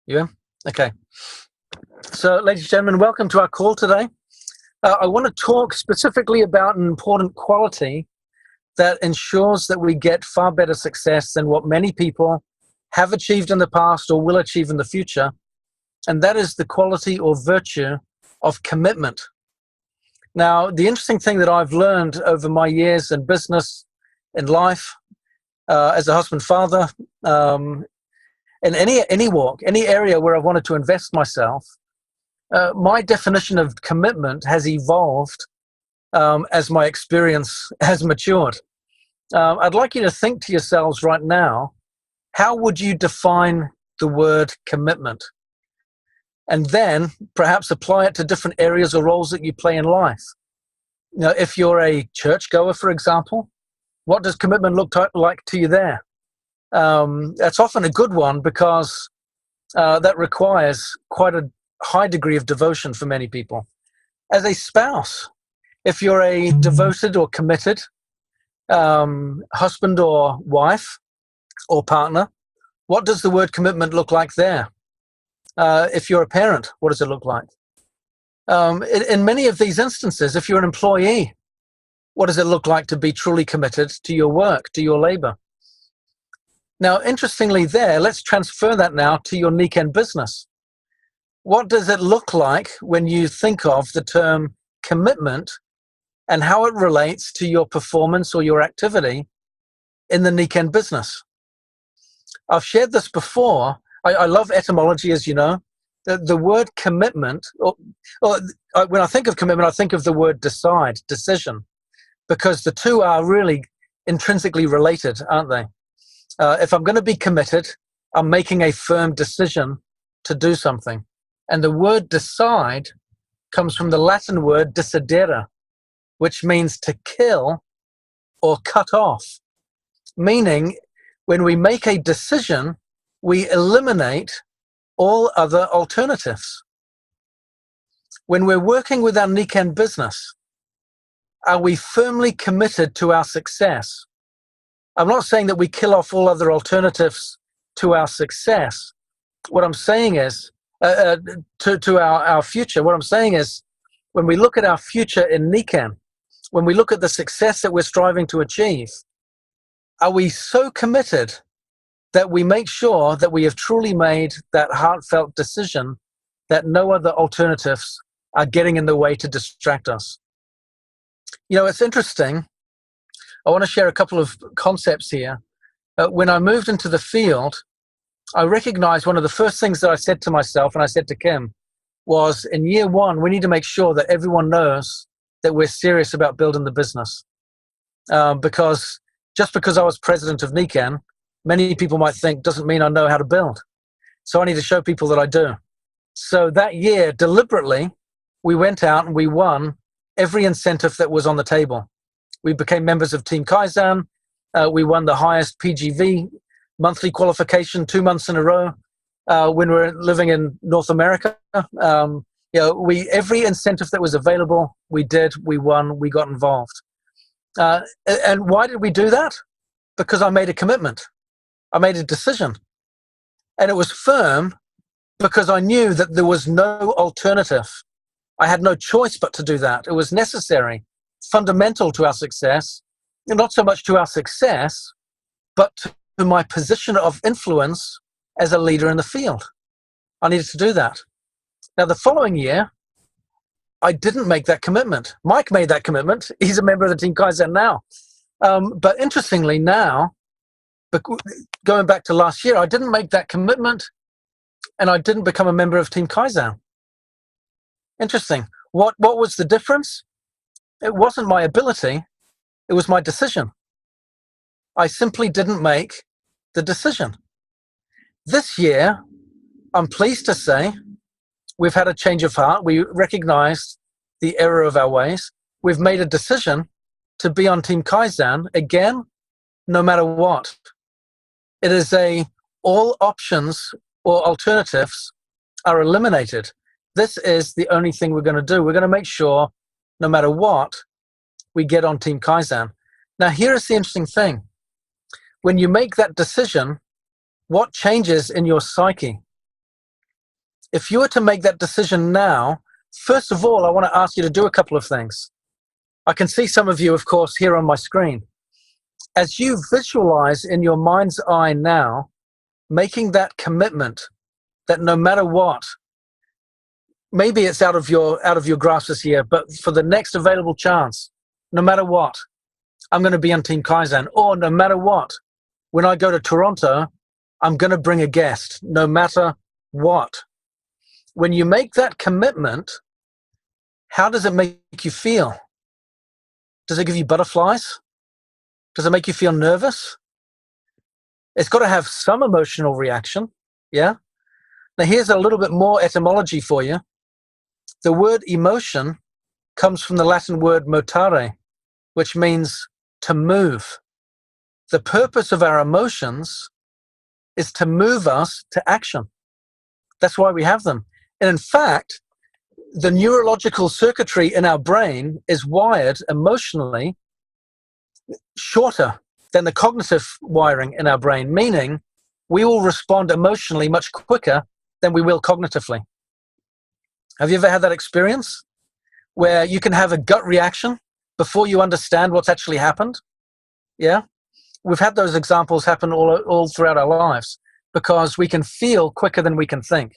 Yeah? Okay. So, ladies and gentlemen, welcome to our call today. I want to talk specifically about an important quality that ensures that we get far better success than what many people have achieved in the past or will achieve in the future, and that is the quality or virtue of commitment. Now, the interesting thing that I've learned over my years in business, in life, as a husband, father, in any walk, any area where I wanted to invest myself, my definition of commitment has evolved as my experience has matured. I'd like you to think to yourselves right now, how would you define the word commitment? And then perhaps apply it to different areas or roles that you play in life. If you're a churchgoer, for example, what does commitment look like to you there? That's often a good one because that requires quite a high degree of devotion for many people. As a spouse, if you're a devoted or committed husband or wife or partner, what does the word commitment look like there? If you're a parent, what does it look like? In many of these instances, if you're an employee, what does it look like to be truly committed to your work, to your labor? Now, interestingly there, let's transfer that now to your Niken business. What does it look like when you think of the term commitment and how it relates to your performance or your activity in the Niken business? I've shared this before. I love etymology, as you know. The word commitment, when I think of commitment, I think of the word decide, decision, because the two are really intrinsically related, aren't they? If I'm going to be committed, I'm making a firm decision to do something. And the word decide comes from the Latin word decidere, which means to kill or cut off, meaning when we make a decision, we eliminate all other alternatives. When we're working with our Niken business, are we firmly committed to our success? I'm not saying that we kill off all other alternatives to our success. What I'm saying is, to our future, what I'm saying is, when we look at our future in Niken, when we look at the success that we're striving to achieve, are we so committed that we make sure that we have truly made that heartfelt decision that no other alternatives are getting in the way to distract us? It's interesting. I want to share a couple of concepts here. When I moved into the field, I recognized one of the first things that I said to myself and I said to Kim was, in year one, we need to make sure that everyone knows that we're serious about building the business. Because just because I was president of Niken, many people might think doesn't mean I know how to build. So I need to show people that I do. So that year, deliberately, we went out and we won every incentive that was on the table. We became members of Team Kaizen. We won the highest PGV monthly qualification 2 months in a row when we were living in North America. Every incentive that was available, we did, we won, we got involved. And why did we do that? Because I made a commitment. I made a decision. And it was firm because I knew that there was no alternative. I had no choice but to do that. It was necessary, fundamental to our success, and not so much to our success, but to my position of influence as a leader in the field. I needed to do that. Now, the following year, I didn't make that commitment. Mike made that commitment. He's a member of the Team Kaizen now. But interestingly now, going back to last year, I didn't make that commitment and I didn't become a member of Team Kaizen. Interesting. What was the difference? It wasn't my ability. It was my decision. I simply didn't make the decision. This year, I'm pleased to say, we've had a change of heart. We recognized the error of our ways. We've made a decision to be on Team Kaizen again, no matter what. It is all options or alternatives are eliminated. This is the only thing we're going to do. We're going to make sure, no matter what, we get on Team Kaizen. Now, here is the interesting thing. When you make that decision, what changes in your psyche? If you were to make that decision now, first of all, I want to ask you to do a couple of things. I can see some of you, of course, here on my screen. As you visualize in your mind's eye now, making that commitment that no matter what, maybe it's out of your grasp this year, but for the next available chance, no matter what, I'm going to be on Team Kaizen. Or no matter what, when I go to Toronto, I'm going to bring a guest, no matter what. When you make that commitment, how does it make you feel? Does it give you butterflies? Does it make you feel nervous? It's got to have some emotional reaction, yeah? Now here's a little bit more etymology for you. The word emotion comes from the Latin word motare, which means to move. The purpose of our emotions is to move us to action. That's why we have them. And in fact, the neurological circuitry in our brain is wired emotionally shorter than the cognitive wiring in our brain, meaning we will respond emotionally much quicker than we will cognitively. Have you ever had that experience where you can have a gut reaction before you understand what's actually happened? Yeah? We've had those examples happen all throughout our lives because we can feel quicker than we can think.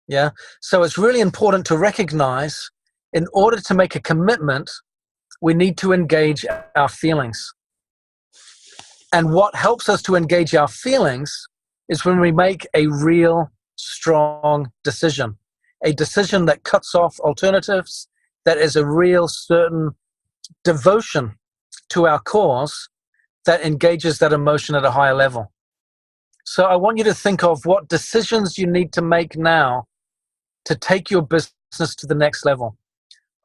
Yeah? So it's really important to recognize, in order to make a commitment, we need to engage our feelings. And what helps us to engage our feelings is when we make a real strong decision, a decision that cuts off alternatives, that is a real certain devotion to our cause that engages that emotion at a higher level. So I want you to think of what decisions you need to make now to take your business to the next level.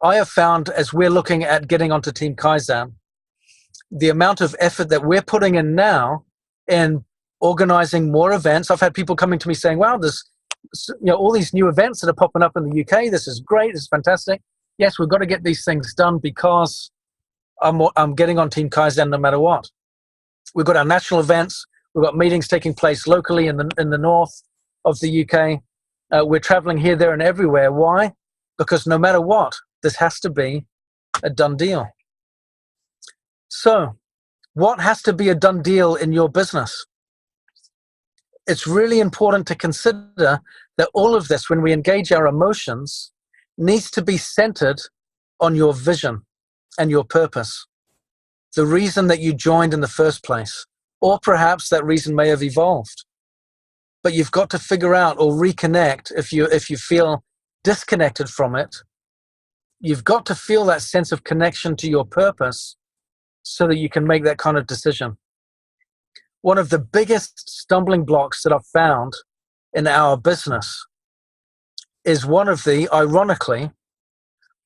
I have found, as we're looking at getting onto Team Kaizen, the amount of effort that we're putting in now in organizing more events. I've had people coming to me saying, wow, there's all these new events that are popping up in the UK. This is great. This is fantastic. Yes, we've got to get these things done because I'm getting on Team Kaizen no matter what. We've got our national events. We've got meetings taking place locally in the north of the UK. We're traveling here, there, and everywhere. Why? Because no matter what, this has to be a done deal. So, what has to be a done deal in your business? It's really important to consider that all of this, when we engage our emotions, needs to be centered on your vision and your purpose. The reason that you joined in the first place, or perhaps that reason may have evolved. But you've got to figure out or reconnect if you feel disconnected from it. You've got to feel that sense of connection to your purpose so that you can make that kind of decision. One of the biggest stumbling blocks that I've found in our business is ironically,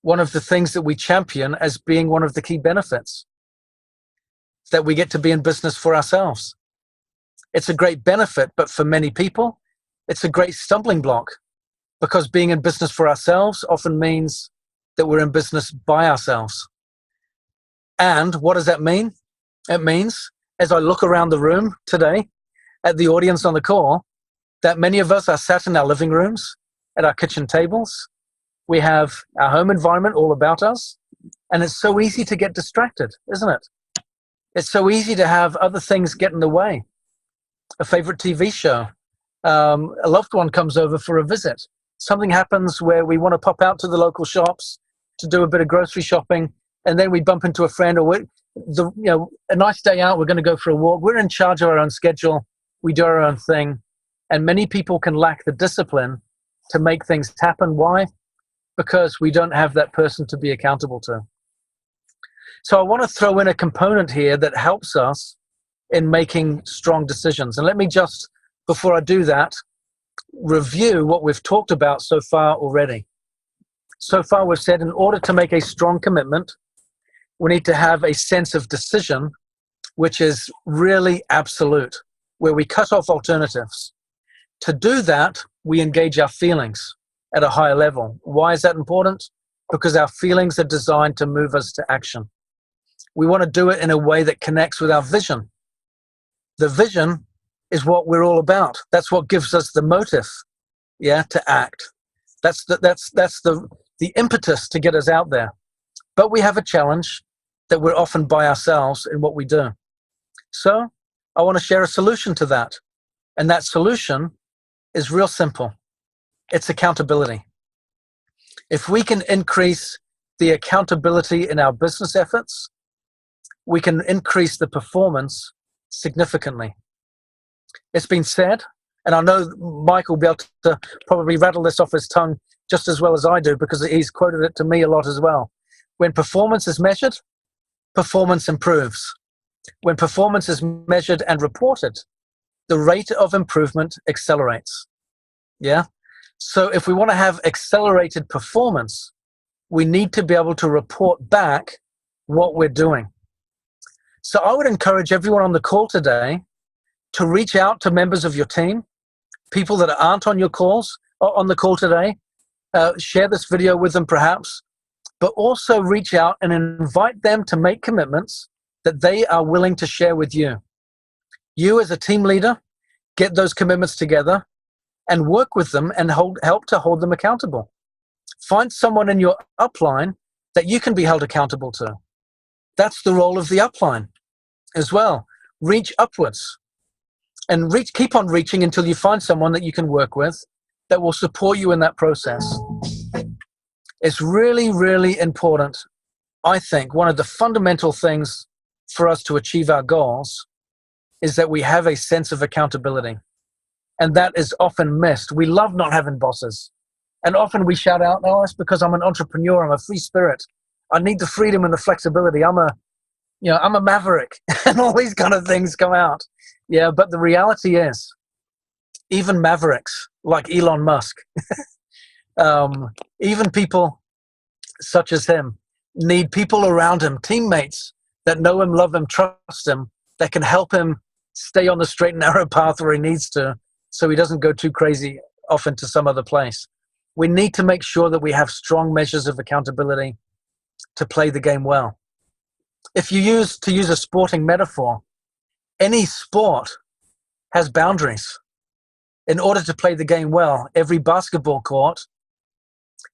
one of the things that we champion as being one of the key benefits, that we get to be in business for ourselves. It's a great benefit, but for many people, it's a great stumbling block, because being in business for ourselves often means that we're in business by ourselves. And what does that mean? It means, as I look around the room today at the audience on the call, that many of us are sat in our living rooms, at our kitchen tables. We have our home environment all about us, and it's so easy to get distracted, isn't it? It's so easy to have other things get in the way. A favorite TV show, a loved one comes over for a visit. Something happens where we want to pop out to the local shops to do a bit of grocery shopping, and then we bump into a friend, or a nice day out, we're going to go for a walk. We're in charge of our own schedule. We do our own thing. And many people can lack the discipline to make things happen. Why? Because we don't have that person to be accountable to. So I want to throw in a component here that helps us in making strong decisions. And let me just, before I do that, review what we've talked about so far already. So far we've said, in order to make a strong commitment, we need to have a sense of decision which is really absolute, where we cut off alternatives. To do that, we engage our feelings at a higher level. Why is that important? Because our feelings are designed to move us to action. We want to do it in a way that connects with our vision. The vision is what we're all about. That's what gives us the motive. yeah, to act. That's the impetus to get us out there. But we have a challenge that we're often by ourselves in what we do. So I want to share a solution to that. And that solution is real simple. It's accountability. If we can increase the accountability in our business efforts, we can increase the performance significantly. It's been said, and I know Mike will be able to probably rattle this off his tongue just as well as I do, because he's quoted it to me a lot as well. When performance is measured, performance improves. When performance is measured and reported, the rate of improvement accelerates. Yeah? So if we want to have accelerated performance, we need to be able to report back what we're doing. So I would encourage everyone on the call today to reach out to members of your team, people that aren't on your calls, on the call today. Share this video with them perhaps, but also reach out and invite them to make commitments that they are willing to share with you. You as a team leader, get those commitments together and work with them and help to hold them accountable. Find someone in your upline that you can be held accountable to. That's the role of the upline as well. Reach upwards and keep on reaching until you find someone that you can work with that will support you in that process. It's really, really important. I think one of the fundamental things for us to achieve our goals is that we have a sense of accountability. And that is often missed. We love not having bosses. And often we shout out, "Oh, it's because I'm an entrepreneur, I'm a free spirit. I need the freedom and the flexibility. I'm a maverick," and all these kind of things come out. Yeah, but the reality is, even mavericks like Elon Musk, even people such as him, need people around him, teammates that know him, love him, trust him, that can help him stay on the straight and narrow path where he needs to, so he doesn't go too crazy off into some other place. We need to make sure that we have strong measures of accountability to play the game well. If you use a sporting metaphor, any sport has boundaries. In order to play the game well, every basketball court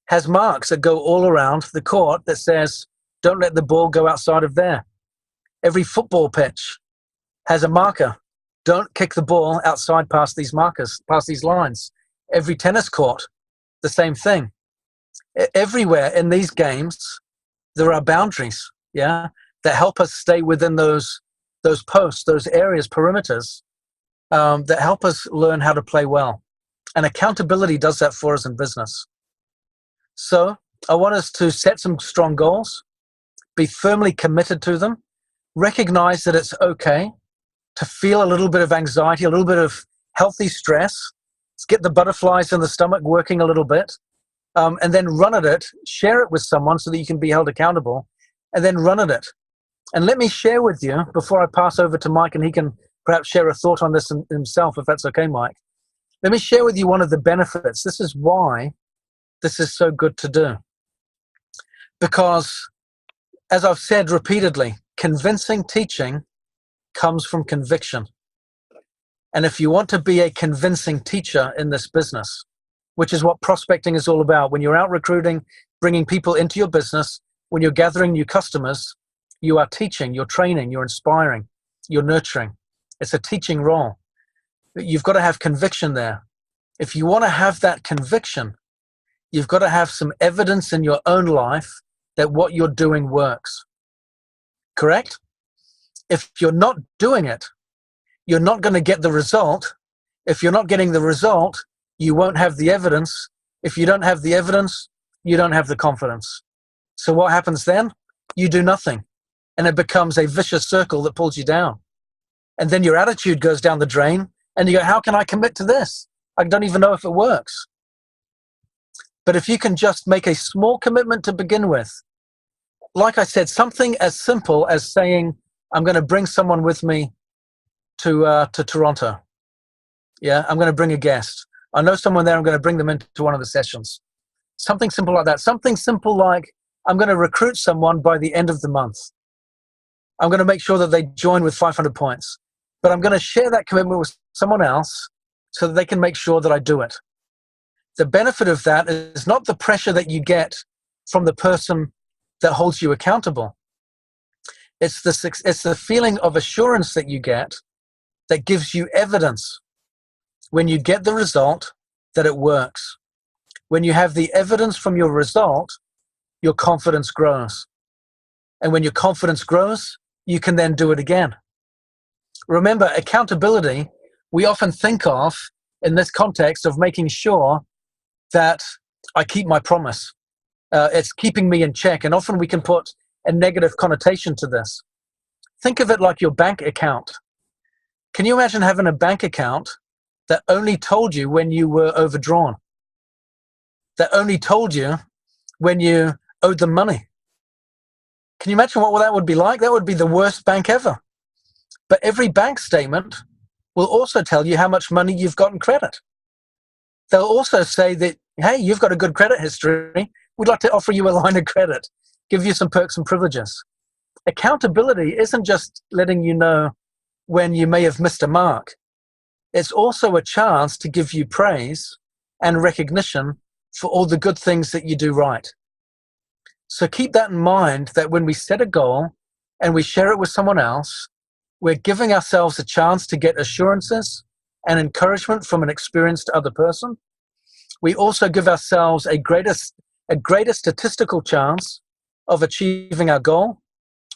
has marks that go all around the court that says, "Don't let the ball go outside of there." Every football pitch has a marker. "Don't kick the ball outside past these markers, past these lines." Every tennis court, the same thing. Everywhere in these games, there are boundaries, yeah, that help us stay within those posts, those areas, perimeters, that help us learn how to play well. And accountability does that for us in business. So I want us to set some strong goals, be firmly committed to them, recognize that it's okay to feel a little bit of anxiety, a little bit of healthy stress. Let's get the butterflies in the stomach working a little bit, and then run at it, share it with someone so that you can be held accountable, and then run at it. And let me share with you, before I pass over to Mike, and he can perhaps share a thought on this himself, if that's okay, Mike. Let me share with you one of the benefits. This is why this is so good to do. Because, as I've said repeatedly, convincing teaching comes from conviction. And if you want to be a convincing teacher in this business, which is what prospecting is all about, when you're out recruiting, bringing people into your business, when you're gathering new customers, you are teaching, you're training, you're inspiring, you're nurturing. It's a teaching role. But you've got to have conviction there. If you want to have that conviction, you've got to have some evidence in your own life that what you're doing works. Correct? If you're not doing it, you're not going to get the result. If you're not getting the result, you won't have the evidence. If you don't have the evidence, you don't have the confidence. So what happens then? You do nothing. And it becomes a vicious circle that pulls you down. And then your attitude goes down the drain, and you go, "How can I commit to this? I don't even know if it works." But if you can just make a small commitment to begin with, like I said, something as simple as saying, "I'm going to bring someone with me to Toronto. Yeah, I'm going to bring a guest. I know someone there, I'm going to bring them into one of the sessions." Something simple like that. Something simple like, "I'm going to recruit someone by the end of the month. I'm going to make sure that they join with 500 points. But I'm going to share that commitment with someone else so that they can make sure that I do it." The benefit of that is not the pressure that you get from the person that holds you accountable. It's the feeling of assurance that you get that gives you evidence. When you get the result, that it works. When you have the evidence from your result, your confidence grows. And when your confidence grows, you can then do it again. Remember, accountability, we often think of in this context of making sure that I keep my promise. It's keeping me in check. And often we can put a negative connotation to this. Think of it like your bank account. Can you imagine having a bank account that only told you when you were overdrawn? That only told you when you owed them money? Can you imagine what that would be like? That would be the worst bank ever. But every bank statement will also tell you how much money you've got in credit. They'll also say that, hey, you've got a good credit history. We'd like to offer you a line of credit, give you some perks and privileges. Accountability isn't just letting you know when you may have missed a mark. It's also a chance to give you praise and recognition for all the good things that you do right. So keep that in mind, that when we set a goal and we share it with someone else, we're giving ourselves a chance to get assurances and encouragement from an experienced other person. We also give ourselves a greater statistical chance of achieving our goal.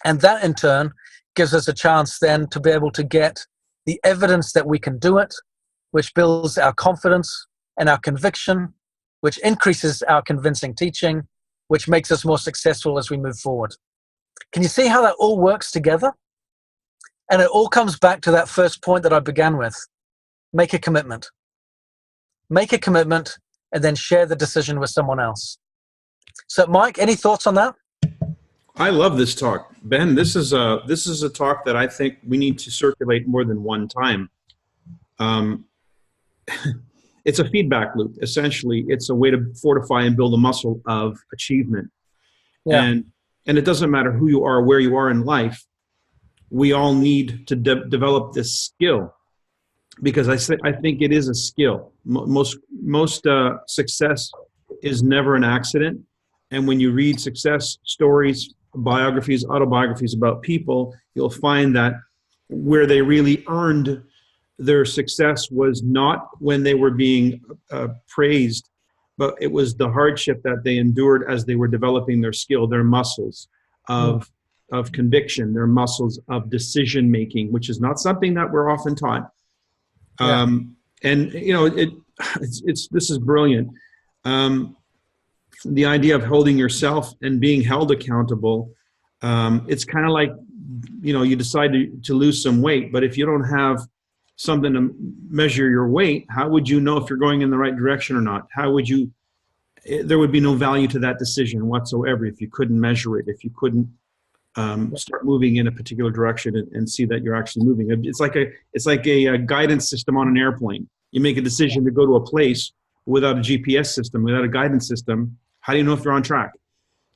And that in turn gives us a chance then to be able to get the evidence that we can do it, which builds our confidence and our conviction, which increases our convincing teaching, which makes us more successful as we move forward. Can you see how that all works together? And it all comes back to that first point that I began with. Make a commitment. Make a commitment and then share the decision with someone else. So Mike, any thoughts on that? I love this talk. Ben, this is a talk that I think we need to circulate more than one time. It's a feedback loop. Essentially, it's a way to fortify and build a muscle of achievement. Yeah. And it doesn't matter who you are, where you are in life. We all need to develop this skill, because I think it is a skill. Most success is never an accident. And when you read success stories, biographies, autobiographies about people, you'll find that where they really earned their success was not when they were being praised, but it was the hardship that they endured as they were developing their skill, their muscles of conviction, their muscles of decision making, which is not something that we're often taught. Yeah. And you know, this is brilliant. The idea of holding yourself and being held accountable. It's kind of like, you know, you decide to lose some weight, but if you don't have something to measure your weight, how would you know if you're going in the right direction or not? There would be no value to that decision whatsoever if you couldn't measure it, if you couldn't start moving in a particular direction and see that you're actually moving. It's like a guidance system on an airplane. You make a decision to go to a place without a GPS system, without a guidance system. How do you know if you're on track?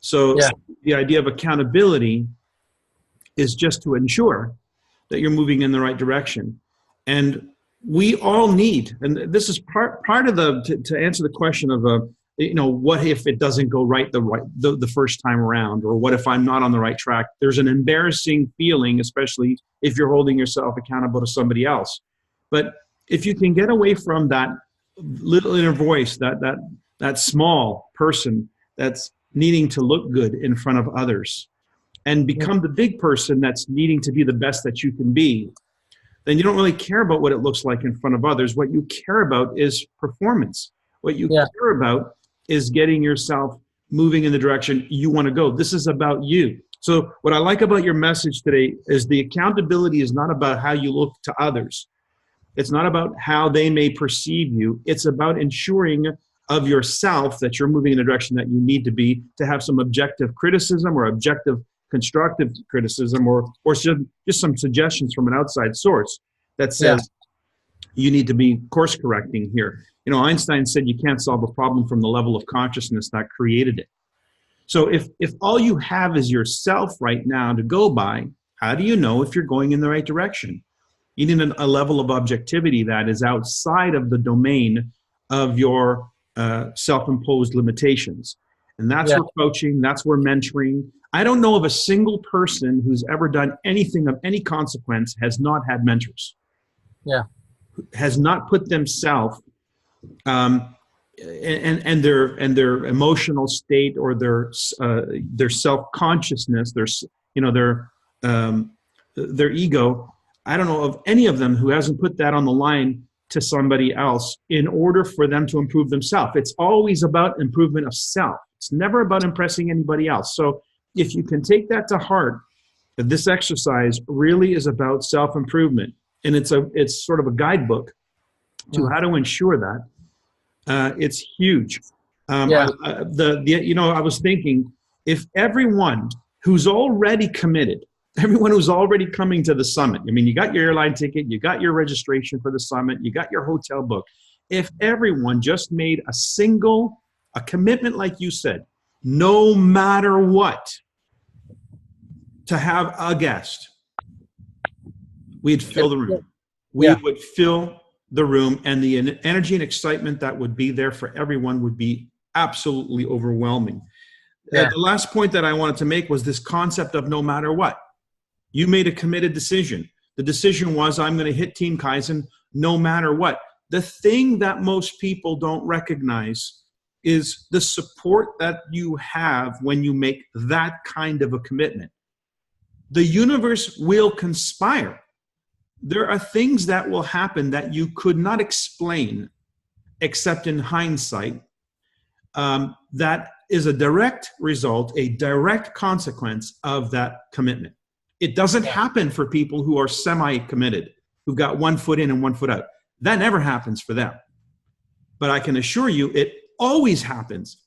So the idea of accountability is just to ensure that you're moving in the right direction. And we all need, and this is part of to answer the question of what if it doesn't go right the first time around, or what if I'm not on the right track? There's an embarrassing feeling, especially if you're holding yourself accountable to somebody else. But if you can get away from that little inner voice, that small person that's needing to look good in front of others, and become the big person that's needing to be the best that you can be, then you don't really care about what it looks like in front of others. What you care about is performance. What you care about is getting yourself moving in the direction you want to go. This is about you. So what I like about your message today is the accountability is not about how you look to others. It's not about how they may perceive you. It's about ensuring of yourself that you're moving in the direction that you need to be, to have some objective criticism or objective constructive criticism, or just some suggestions from an outside source that says you need to be course correcting here. You know, Einstein said you can't solve a problem from the level of consciousness that created it. So if all you have is yourself right now to go by, how do you know if you're going in the right direction? You need a level of objectivity that is outside of the domain of your self-imposed limitations. And that's Yeah. where coaching, that's where mentoring. I don't know of a single person who's ever done anything of any consequence has not had mentors. Yeah. Has not put themselves and their emotional state or their self-consciousness, their ego. I don't know of any of them who hasn't put that on the line to somebody else in order for them to improve themselves. It's always about improvement of self. It's never about impressing anybody else. So if you can take that to heart, that this exercise really is about self-improvement, and it's sort of a guidebook to how to ensure that. It's huge. I was thinking, if everyone who's already committed, everyone who's already coming to the summit, I mean, you got your airline ticket, you got your registration for the summit, you got your hotel book. If everyone just made a commitment, like you said, no matter what, to have a guest, we'd fill the room. We would fill the room, and the energy and excitement that would be there for everyone would be absolutely overwhelming. The last point that I wanted to make was this concept of no matter what. You made a committed decision. The decision was, I'm going to hit Team Kaizen no matter what. The thing that most people don't recognize is the support that you have when you make that kind of a commitment. The universe will conspire. There are things that will happen that you could not explain except in hindsight. That is a direct result, a direct consequence of that commitment. It doesn't happen for people who are semi-committed, who've got 1 foot in and 1 foot out. That never happens for them. But I can assure you it always happens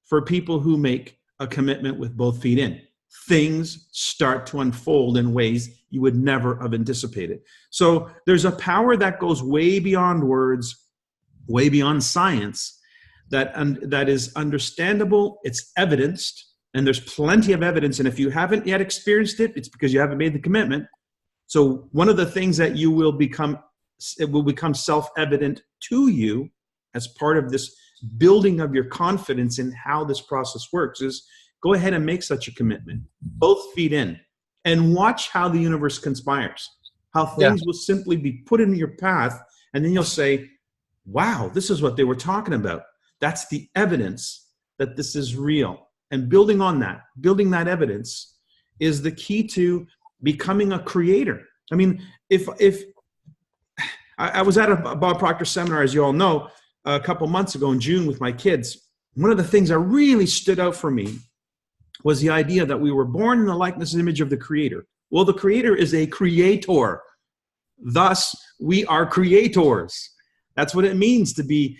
for people who make a commitment with both feet in. Things start to unfold in ways you would never have anticipated. So there's a power that goes way beyond words, way beyond science, that is understandable, it's evidenced, and there's plenty of evidence. And if you haven't yet experienced it, it's because you haven't made the commitment. So one of the things that it will become self-evident to you as part of this building of your confidence in how this process works is go ahead and make such a commitment, both feet in, and watch how the universe conspires, how things will simply be put in your path, and then you'll say, wow, this is what they were talking about. That's the evidence that this is real. And building that evidence is the key to becoming a creator. I mean, if I was at a Bob Proctor seminar, as you all know, a couple months ago in June with my kids, one of the things that really stood out for me was the idea that we were born in the likeness and image of the Creator. Well, the Creator is a creator. Thus, we are creators. That's what it means to be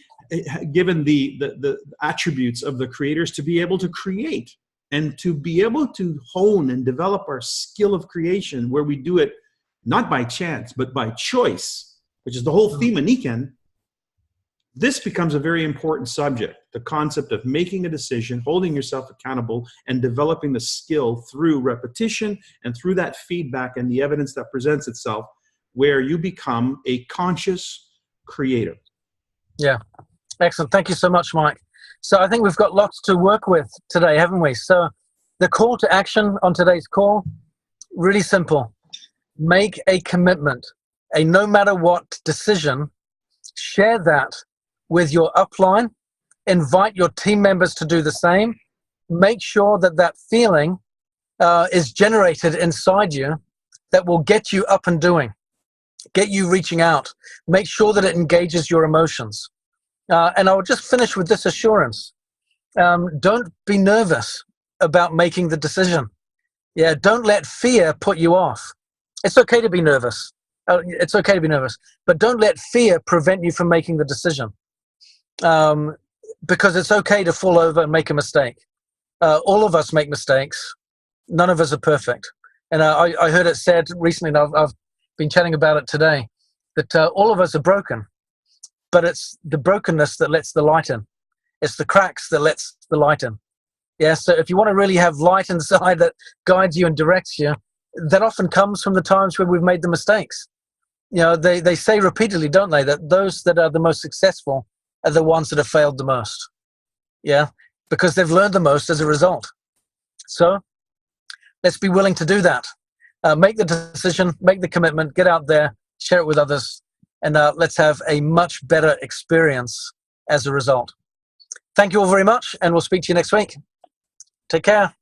given the attributes of the creators, to be able to create and to be able to hone and develop our skill of creation, where we do it not by chance, but by choice, which is the whole theme of Niken. This becomes a very important subject, the concept of making a decision, holding yourself accountable, and developing the skill through repetition and through that feedback and the evidence that presents itself, where you become a conscious creator. Yeah. Excellent. Thank you so much, Mike. So I think we've got lots to work with today, haven't we? So the call to action on today's call, really simple. Make a commitment, a no matter what decision. Share that with your upline. Invite your team members to do the same. Make sure that feeling is generated inside you that will get you up and doing, get you reaching out. Make sure that it engages your emotions. And I'll just finish with this assurance. Don't be nervous about making the decision. Yeah, don't let fear put you off. It's okay to be nervous. It's okay to be nervous, but don't let fear prevent you from making the decision. Because it's okay to fall over and make a mistake. All of us make mistakes. None of us are perfect. And I heard it said recently, and I've been chatting about it today, that all of us are broken. But it's the brokenness that lets the light in. It's the cracks that lets the light in. Yeah, so if you want to really have light inside that guides you and directs you, that often comes from the times where we've made the mistakes. You know, they say repeatedly, don't they, that those that are the most successful are the ones that have failed the most. Yeah, because they've learned the most as a result. So let's be willing to do that. Make the decision, make the commitment, get out there, share it with others, and let's have a much better experience as a result. Thank you all very much, and we'll speak to you next week. Take care.